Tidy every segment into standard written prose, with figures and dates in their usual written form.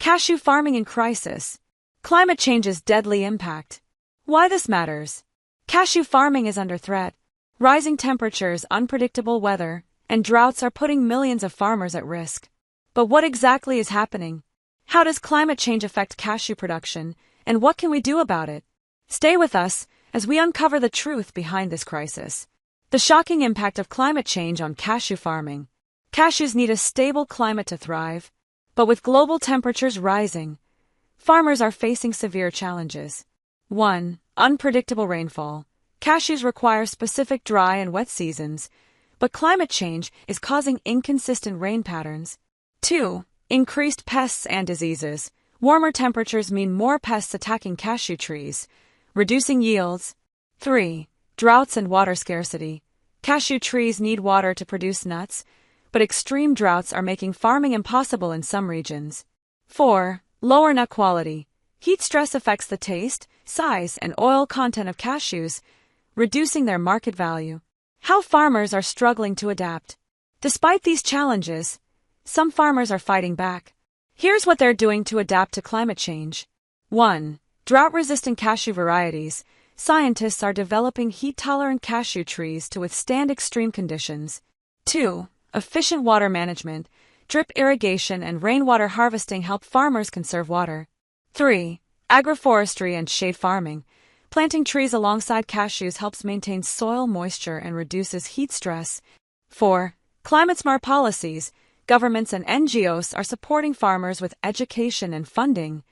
Cashew farming in crisis. Climate change's deadly impact. Why this matters. Cashew farming is under threat. Rising temperatures, unpredictable weather, and droughts are putting millions of farmers at risk. But what exactly is happening? How does climate change affect cashew production, and what can we do about it? Stay with us as we uncover the truth behind this crisis. The shocking impact of climate change on cashew farming. Cashews need a stable climate to thrive, but with global temperatures rising, farmers are facing severe challenges. 1. Unpredictable rainfall. Cashews require specific dry and wet seasons, but climate change is causing inconsistent rain patterns. 2. Increased pests and diseases. Warmer temperatures mean more pests attacking cashew trees, reducing yields. 3. Droughts and water scarcity. Cashew trees need water to produce nuts, but extreme droughts are making farming impossible in some regions. 4. Lower nut quality. Heat stress affects the taste, size, and oil content of cashews, reducing their market value. How farmers are struggling to adapt. Despite these challenges, some farmers are fighting back. Here's what they're doing to adapt to climate change. 1. Drought-resistant cashew varieties. Scientists are developing heat-tolerant cashew trees to withstand extreme conditions. 2. Efficient water management. Drip irrigation and rainwater harvesting help farmers conserve water. 3. Agroforestry and shade farming. Planting trees alongside cashews helps maintain soil moisture and reduces heat stress. 4. Climate-smart policies. Governments and NGOs are supporting farmers with education and funding.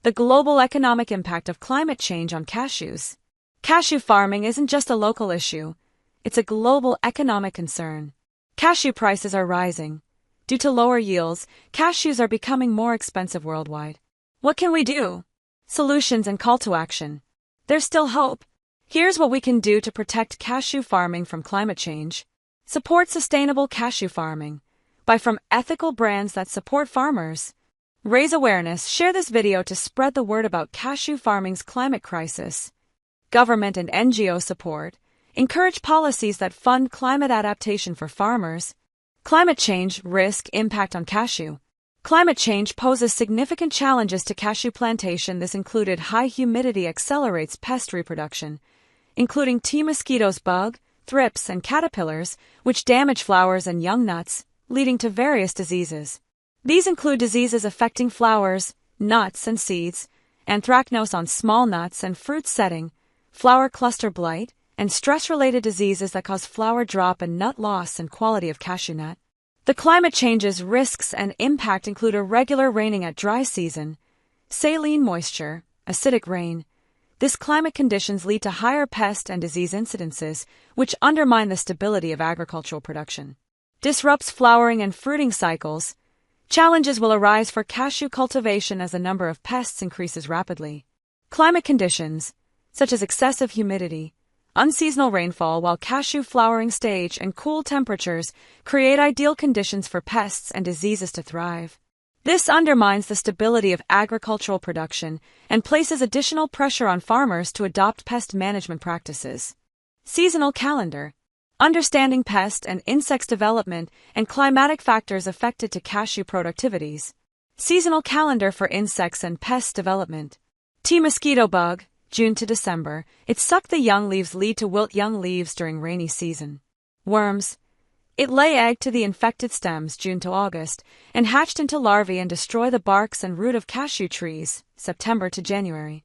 The global economic impact of climate change on cashews. Cashew farming isn't just a local issue, it's a global economic concern. Cashew prices are rising. Due to lower yields, cashews are becoming more expensive worldwide. What can we do? Solutions and call to action. There's still hope. Here's what we can do to protect cashew farming from climate change. Support sustainable cashew farming. Buy from ethical brands that support farmers. Raise awareness. Share this video to spread the word about cashew farming's climate crisis. Government and NGO support. Encourage policies that fund climate adaptation for farmers. Climate change, risk, impact on cashew. Climate change poses significant challenges to cashew plantation. This included high humidity accelerates pest reproduction, including tea mosquitoes, bug, thrips, and caterpillars, which damage flowers and young nuts, leading to various diseases. These include diseases affecting flowers, nuts, and seeds, anthracnose on small nuts and fruit setting, flower cluster blight, and stress-related diseases that cause flower drop and nut loss and quality of cashew nut. The climate change's risks and impact include irregular raining at dry season, saline moisture, acidic rain. These climate conditions lead to higher pest and disease incidences, which undermine the stability of agricultural production. Disrupts flowering and fruiting cycles. Challenges will arise for cashew cultivation as the number of pests increases rapidly. Climate conditions, such as excessive humidity, unseasonal rainfall while cashew flowering stage, and cool temperatures create ideal conditions for pests and diseases to thrive. This undermines the stability of agricultural production and places additional pressure on farmers to adopt pest management practices. Seasonal calendar. Understanding pest and insects development and climatic factors affected to cashew productivities. Seasonal calendar for insects and pest development. Tea mosquito bug. June to December, it sucked the young leaves, lead to wilt young leaves during rainy season. Worms. It lay egg to the infected stems June to August, and hatched into larvae and destroy the barks and root of cashew trees, September to January.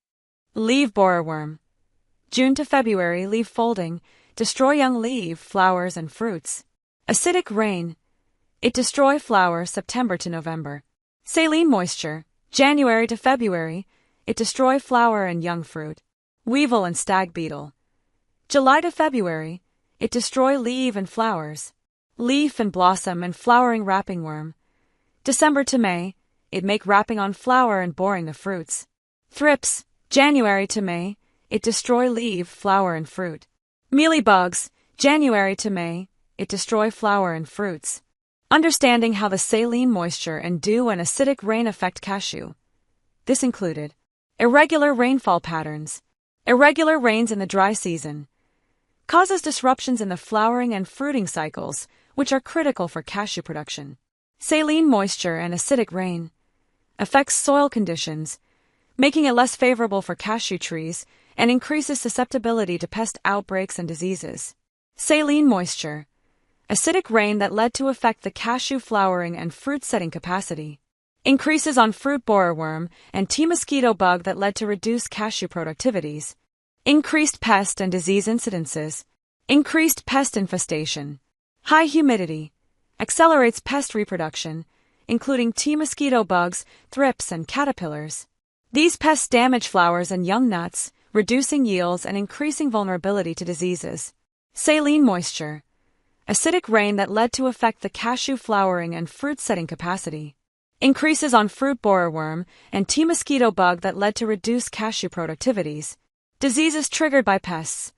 Leaf borer worm. June to February, leaf folding, destroy young leaf, flowers, and fruits. Acidic rain. It destroy flower September to November. Saline moisture. January to February, it destroy flower and young fruit. Weevil and stag beetle. July to February, it destroy leaf and flowers. Leaf and blossom and flowering wrapping worm. December to May, it make wrapping on flower and boring the fruits. Thrips. January to May, it destroy leaf, flower, and fruit. Mealybugs. January to May, it destroy flower and fruits. Understanding how the saline moisture and dew and acidic rain affect cashew. This included irregular rainfall patterns. Irregular rains in the dry season causes disruptions in the flowering and fruiting cycles, which are critical for cashew production. Saline moisture and acidic rain. affects soil conditions, making it less favorable for cashew trees, and increases susceptibility to pest outbreaks and diseases. Saline moisture. Acidic rain that led to affect the cashew flowering and fruit-setting capacity. Increases on fruit borer and tea mosquito bug that led to reduced cashew productivities. Increased pest and disease incidences. Increased pest infestation. High humidity. Accelerates pest reproduction, including tea mosquito bugs, thrips, and caterpillars. These pests damage flowers and young nuts, reducing yields and increasing vulnerability to diseases. Saline moisture. Acidic rain that led to affect the cashew flowering and fruit-setting capacity. Increases on fruit borer and tea mosquito bug that led to reduced cashew productivities. Diseases triggered by pests.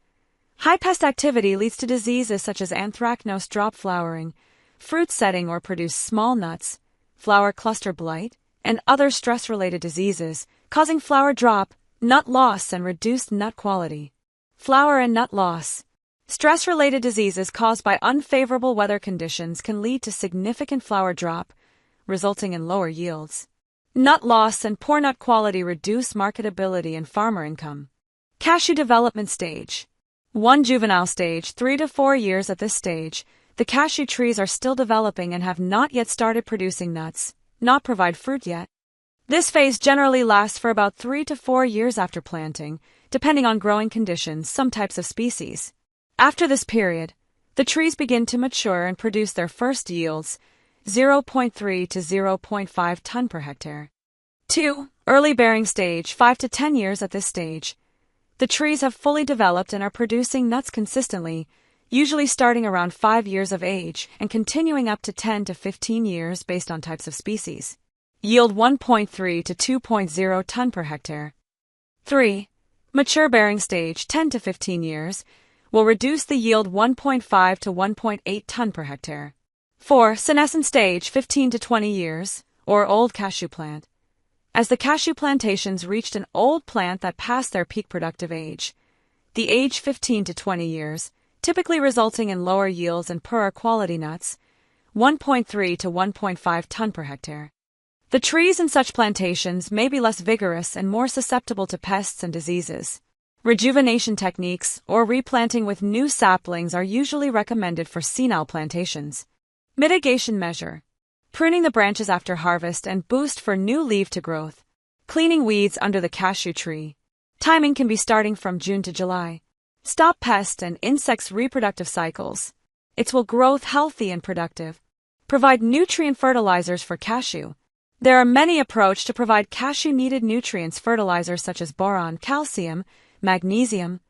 High pest activity leads to diseases such as anthracnose drop flowering, fruit setting or produce small nuts, flower cluster blight, and other stress-related diseases, causing flower drop, nut loss, and reduced nut quality. Flower and nut loss. Stress-related diseases caused by unfavorable weather conditions can lead to significant flower drop, resulting in lower yields. Nut loss and poor nut quality reduce marketability and farmer income. Cashew development stage. 1. Juvenile stage, 3 to 4 years. At this stage, the cashew trees are still developing and have not yet started producing nuts, not provide fruit yet. This phase generally lasts for about 3 to 4 years after planting, depending on growing conditions, some types of species. After this period, the trees begin to mature and produce their first yields, 0.3 to 0.5 ton per hectare. 2. Early bearing stage, 5 to 10 years. At this stage, the trees have fully developed and are producing nuts consistently, usually starting around 5 years of age and continuing up to 10 to 15 years based on types of species. Yield 1.3 to 2.0 ton per hectare. 3. Mature bearing stage, 10 to 15 years, will reduce the yield 1.5 to 1.8 ton per hectare. 4. Senescent stage, 15 to 20 years, or old cashew plant. As the cashew plantations reached an old plant that passed their peak productive age, the age 15 to 20 years, typically resulting in lower yields and poorer quality nuts, 1.3 to 1.5 ton per hectare. The trees in such plantations may be less vigorous and more susceptible to pests and diseases. Rejuvenation techniques or replanting with new saplings are usually recommended for senile plantations. Mitigation measure. Pruning the branches after harvest and boost for new leaf to growth. Cleaning weeds under the cashew tree. Timing can be starting from June to July. Stop pest and insects' reproductive cycles. It will growth healthy and productive. Provide nutrient fertilizers for cashew. There are many approaches to provide cashew-needed nutrients fertilizers such as boron, calcium, magnesium,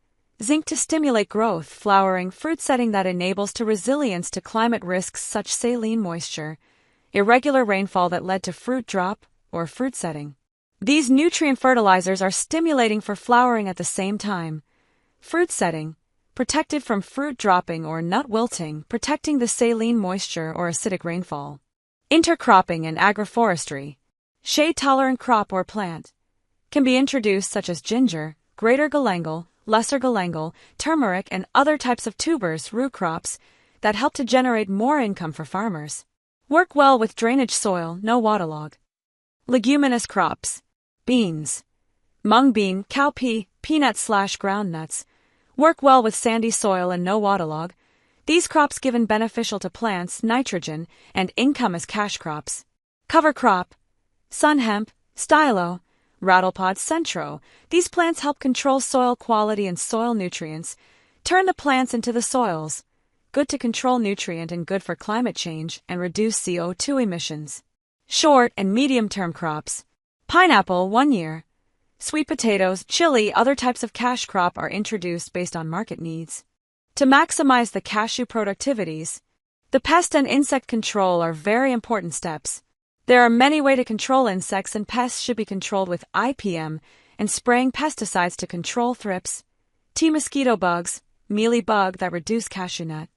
zinc to stimulate growth, flowering, fruit setting that enables to resilience to climate risks such saline moisture, irregular rainfall that led to fruit drop, or fruit setting. These nutrient fertilizers are stimulating for flowering at the same time. Fruit setting, protected from fruit dropping or nut wilting, protecting the saline moisture or acidic rainfall. Intercropping and agroforestry. Shade-tolerant crop or plant can be introduced such as ginger, greater galangal, lesser galangal, turmeric, and other types of tubers, root crops, that help to generate more income for farmers. Work well with drainage soil, no waterlog. Leguminous crops. Beans. Mung bean, cowpea, peanuts/groundnuts. Work well with sandy soil and no waterlog. These crops given beneficial to plants, nitrogen, and income as cash crops. Cover crop. Sun hemp, stylo, rattlepod centro. These plants help control soil quality and soil nutrients. Turn the plants into the soils. Good to control nutrient and good for climate change and reduce CO2 emissions. Short and medium-term crops. Pineapple, 1 year. Sweet potatoes, chili, other types of cash crop are introduced based on market needs. To maximize the cashew productivities, the pest and insect control are very important steps. There are many ways to control insects, and pests should be controlled with IPM and spraying pesticides to control thrips, tea mosquito bugs, mealy bug that reduce cashew nut.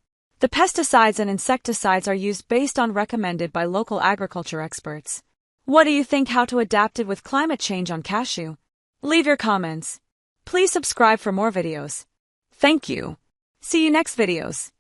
The pesticides and insecticides are used based on recommended by local agriculture experts. What do you think how to adapt it with climate change on cashew? Leave your comments. Please subscribe for more videos. Thank you. See you next videos.